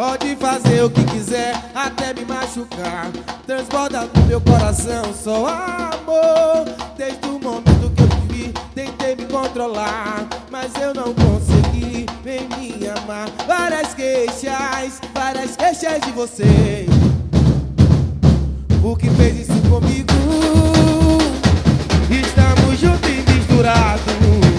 Pode fazer o que quiser, até me machucar. Transborda no meu coração só amor. Desde o momento que eu te vi, tentei me controlar, mas eu não consegui. Vem me amar. Várias queixas de você. O que fez isso comigo? Estamos juntos e misturados.